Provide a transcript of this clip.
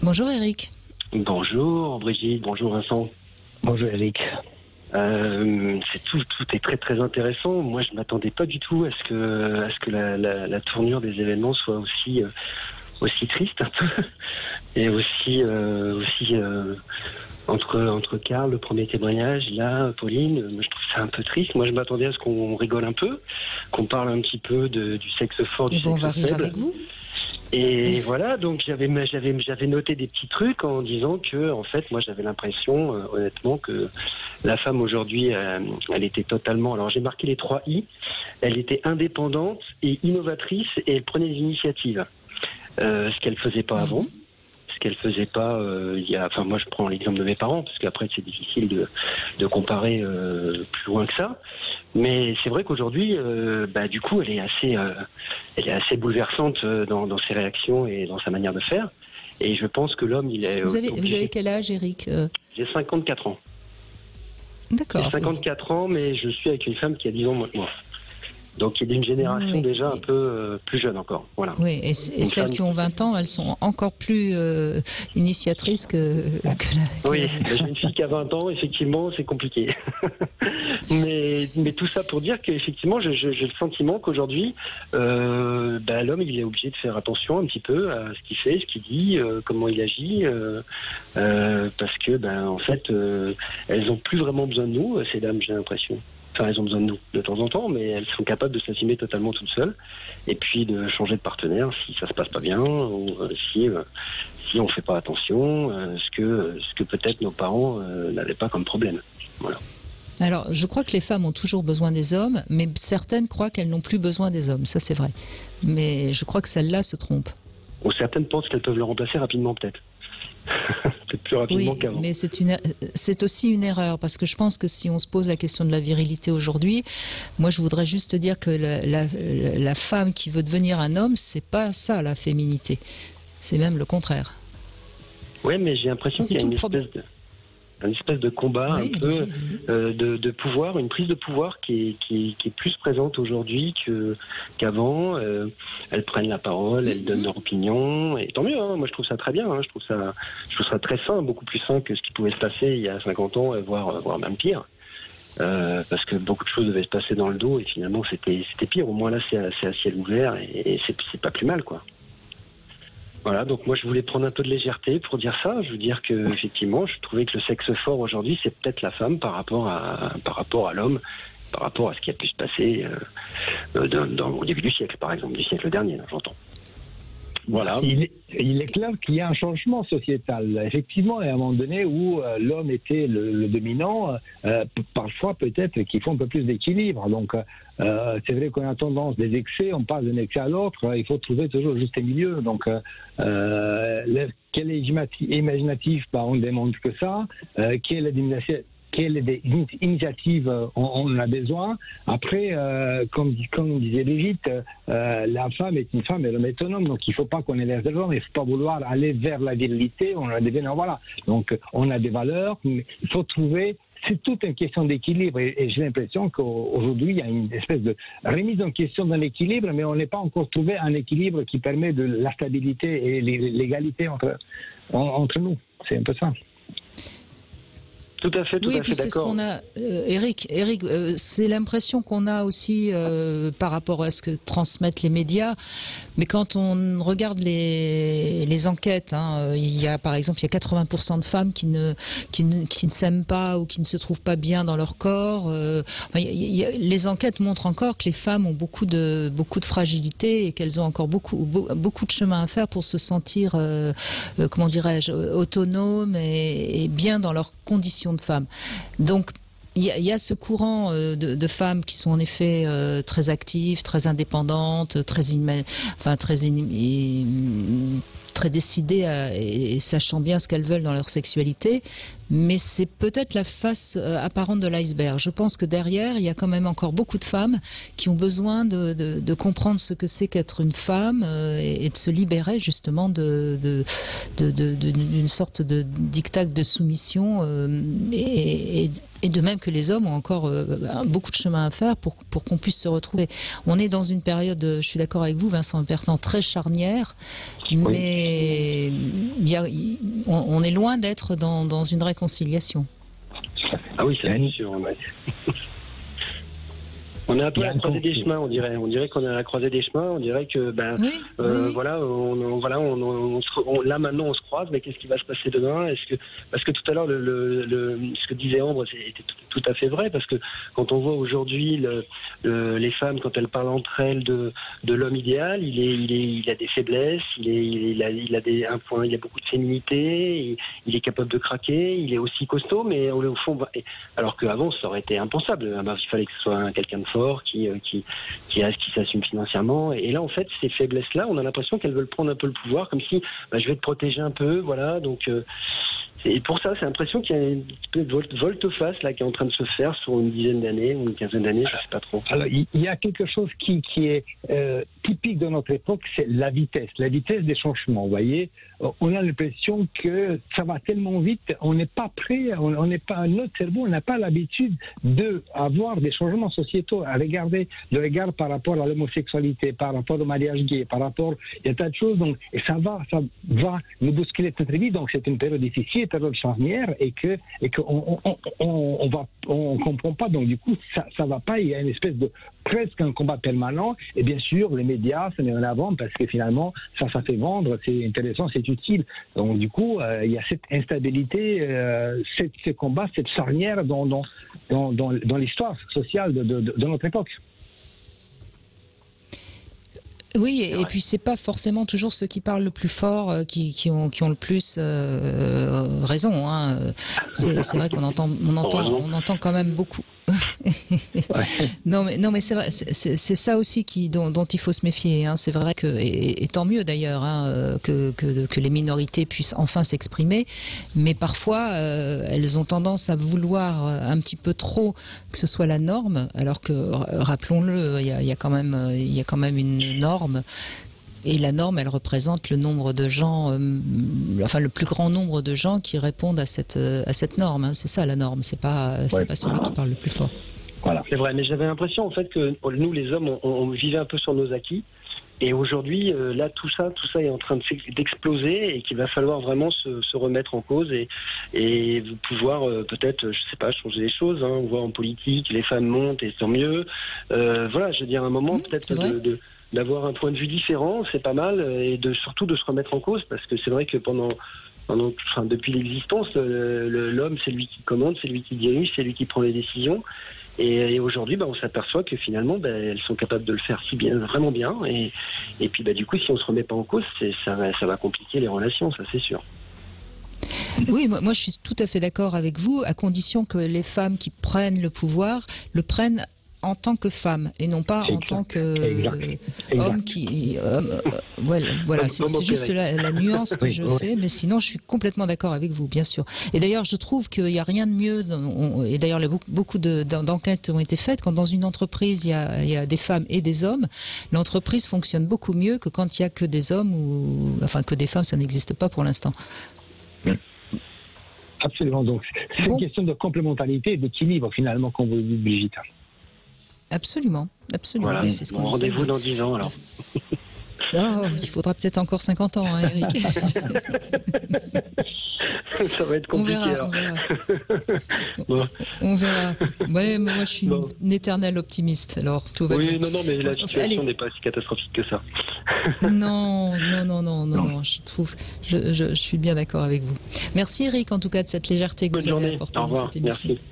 Bonjour Eric. Bonjour Brigitte, bonjour Vincent. Bonjour Eric. Tout est très très intéressant. Moi, je m'attendais pas du tout à ce que la tournure des événements soit aussi triste un peu et aussi entre Karl, le premier témoignage, là, Pauline, je trouve ça un peu triste. Moi, je m'attendais à ce qu'on rigole un peu, qu'on parle un petit peu du sexe fort, du sexe faible. On va rire avec vous. Et voilà, donc j'avais noté des petits trucs en disant que, en fait, moi j'avais l'impression, honnêtement, que la femme aujourd'hui, elle était totalement. Alors j'ai marqué les 3 I. Elle était indépendante et innovatrice et elle prenait des initiatives, ce qu'elle faisait pas avant. Ce qu'elle faisait pas enfin moi je prends l'exemple de mes parents parce qu'après c'est difficile de comparer plus loin que ça, mais c'est vrai qu'aujourd'hui du coup elle est assez bouleversante dans ses réactions et dans sa manière de faire, et je pense que l'homme il est vous avez quel âge Eric? J'ai 54 ans. D'accord. J'ai 54 ans, mais je suis avec une femme qui a 10 ans moins que moi. Donc il y a d'une génération déjà un peu plus jeune encore. Voilà. Oui, et celles qui ont 20 ans, elles sont encore plus initiatrices que la... Oui, j'ai une fille qui a 20 ans, effectivement, c'est compliqué. mais tout ça pour dire qu'effectivement, j'ai le sentiment qu'aujourd'hui, l'homme, il est obligé de faire attention un petit peu à ce qu'il fait, ce qu'il dit, comment il agit, parce que, en fait, elles n'ont plus vraiment besoin de nous, ces dames, j'ai l'impression. Enfin, elles ont besoin de nous de temps en temps, mais elles sont capables de s'assumer totalement toutes seules, et puis de changer de partenaire si ça se passe pas bien, ou si on fait pas attention, ce que peut-être nos parents n'avaient pas comme problème. Voilà. Alors, je crois que les femmes ont toujours besoin des hommes, mais certaines croient qu'elles n'ont plus besoin des hommes. Ça, c'est vrai. Mais je crois que celles-là se trompent. Ou certaines pensent qu'elles peuvent le remplacer rapidement, peut-être. Peut-être plus rapidement qu'avant. Mais c'est aussi une erreur, parce que je pense que si on se pose la question de la virilité aujourd'hui, moi je voudrais juste dire que la femme qui veut devenir un homme, c'est pas ça la féminité. C'est même le contraire. Oui, mais j'ai l'impression qu'il y a une espèce de combat de pouvoir, une prise de pouvoir qui est plus présente aujourd'hui qu'avant. Elles prennent la parole, elles donnent leur opinion, et tant mieux, hein, moi je trouve ça très bien, hein, je trouve ça très sain, beaucoup plus sain que ce qui pouvait se passer il y a 50 ans, voire même pire. Parce que beaucoup de choses devaient se passer dans le dos, et finalement c'était pire. Au moins là c'est à ciel ouvert, et c'est pas plus mal, quoi. Voilà, donc moi je voulais prendre un peu de légèreté pour dire ça. Je veux dire que effectivement, je trouvais que le sexe fort aujourd'hui, c'est peut-être la femme par rapport à l'homme, par rapport à ce qui a pu se passer au début du siècle, par exemple, du siècle dernier, j'entends. Voilà. Il est clair qu'il y a un changement sociétal. Effectivement, il y a un moment donné où l'homme était le dominant, parfois peut-être qu'il faut un peu plus d'équilibre. Donc, c'est vrai qu'on a tendance des excès, on passe d'un excès à l'autre, il faut trouver toujours le juste milieu. Donc, quel est imaginatif, on ne demande que ça. Quelles initiatives on a besoin. Après, comme disait Brigitte, la femme est une femme et l'homme est un homme, donc il ne faut pas qu'on élève des hommes, il ne faut pas vouloir aller vers la virilité, on la devient, voilà. Donc on a des valeurs, mais il faut trouver, c'est toute une question d'équilibre, et j'ai l'impression qu'aujourd'hui il y a une espèce de remise en question d'un équilibre, mais on n'est pas encore trouvé un équilibre qui permet de la stabilité et l'égalité entre nous. C'est un peu ça. Tout à fait, oui, puis c'est ce qu'on a, Eric, c'est l'impression qu'on a aussi par rapport à ce que transmettent les médias. Mais quand on regarde les enquêtes, il y a par exemple 80% de femmes qui ne s'aiment pas ou qui ne se trouvent pas bien dans leur corps. Les enquêtes montrent encore que les femmes ont beaucoup de fragilité et qu'elles ont encore beaucoup de chemin à faire pour se sentir, comment dirais-je, autonomes et bien dans leurs conditions de femmes. Donc il y a ce courant de femmes qui sont en effet très actives, très indépendantes, très décidées et sachant bien ce qu'elles veulent dans leur sexualité. Mais c'est peut-être la face apparente de l'iceberg. Je pense que derrière, il y a quand même encore beaucoup de femmes qui ont besoin de comprendre ce que c'est qu'être une femme et de se libérer justement d'une sorte de diktat de soumission et de même que les hommes ont encore beaucoup de chemin à faire pour qu'on puisse se retrouver. On est dans une période, je suis d'accord avec vous, Vincent Pertan, très charnière, mais il on est loin d'être dans une réconciliation. Ah oui, c'est sûr. On est un peu à la croisée des chemins, on dirait. On dirait qu'on est à la croisée des chemins. On dirait que, voilà, là maintenant on se croise, mais qu'est-ce qui va se passer demain? Parce que tout à l'heure, ce que disait Ambre, était tout à fait vrai, parce que quand on voit aujourd'hui les femmes, quand elles parlent entre elles de l'homme idéal, il a des faiblesses, il a beaucoup de féminité, il est capable de craquer, il est aussi costaud, mais au fond, alors qu'avant ça aurait été impensable. Il fallait que ce soit quelqu'un de fort, qui s'assume financièrement. Et là, en fait, ces faiblesses-là, on a l'impression qu'elles veulent prendre un peu le pouvoir, comme si je vais te protéger un peu, voilà. Donc, et pour ça, c'est l'impression qu'il y a une volte-face là qui est en train de se faire sur une dizaine d'années ou une quinzaine d'années, je ne sais pas trop. Alors, il y a quelque chose qui est typique de notre époque, c'est la vitesse des changements. Vous voyez, on a l'impression que ça va tellement vite, on n'est pas prêt, notre cerveau n'a pas l'habitude d'avoir des changements sociétaux. Regardez le regard par rapport à l'homosexualité, par rapport au mariage gay, il y a tas de choses, donc, et ça va nous bousculer très vite. Donc c'est une période difficile, période charnière, et on comprend pas. Donc du coup, ça va pas. Il y a une espèce de presque un combat permanent. Et bien sûr, les médias se mettent en avant parce que finalement, ça fait vendre, c'est intéressant, c'est utile. Donc du coup, il y a cette instabilité, ce combat, cette charnière dans l'histoire sociale de notre époque. Oui, et puis c'est pas forcément toujours ceux qui parlent le plus fort qui ont le plus raison. Hein. C'est vrai qu'on entend quand même beaucoup. Non mais c'est vrai, c'est ça aussi dont il faut se méfier. Hein. C'est vrai que et tant mieux d'ailleurs que les minorités puissent enfin s'exprimer, mais parfois elles ont tendance à vouloir un petit peu trop que ce soit la norme, alors que rappelons-le, il y a quand même une norme. Et la norme, elle représente le nombre de gens, le plus grand nombre de gens qui répondent à cette norme. Hein. C'est ça la norme, c'est pas celui qui parle le plus fort. Voilà. C'est vrai, mais j'avais l'impression en fait que nous, les hommes, on vivait un peu sur nos acquis. Et aujourd'hui, là, tout ça est en train d'exploser et qu'il va falloir vraiment se remettre en cause et pouvoir peut-être, je sais pas, changer les choses. Hein. On voit en politique, les femmes montent et tant mieux. Voilà, je veux dire, à un moment, peut-être d'avoir un point de vue différent, c'est pas mal, et surtout de se remettre en cause, parce que c'est vrai que depuis l'existence, l'homme, c'est lui qui commande, c'est lui qui dirige, c'est lui qui prend les décisions. Et aujourd'hui, on s'aperçoit que finalement, elles sont capables de le faire si bien, vraiment bien. Et puis, du coup, si on se remet pas en cause, ça va compliquer les relations, ça c'est sûr. Oui, moi je suis tout à fait d'accord avec vous, à condition que les femmes qui prennent le pouvoir le prennent en tant que femme et non pas en tant que homme qui... voilà, c'est juste la nuance que je fais, mais sinon je suis complètement d'accord avec vous, bien sûr. Et d'ailleurs, je trouve qu'il n'y a rien de mieux, et d'ailleurs beaucoup d'enquêtes ont été faites, quand dans une entreprise il y a des femmes et des hommes, l'entreprise fonctionne beaucoup mieux que quand il n'y a que des hommes, que des femmes, ça n'existe pas pour l'instant. Absolument, donc c'est une question de complémentarité et d'équilibre finalement, comme vous le dites, Brigitte. Absolument. Voilà, c'est ce qu'on rendez-vous dans 10 ans alors. Oh, il faudra peut-être encore 50 ans, hein, Eric. Ça va être compliqué. On verra. Ouais, mais moi, je suis une éternelle optimiste, alors tout va bien. Oui, non, mais la situation n'est pas si catastrophique que ça. Non, je suis bien d'accord avec vous. Merci, Eric, en tout cas, de cette légèreté que vous avez apportée dans cette émission. Merci.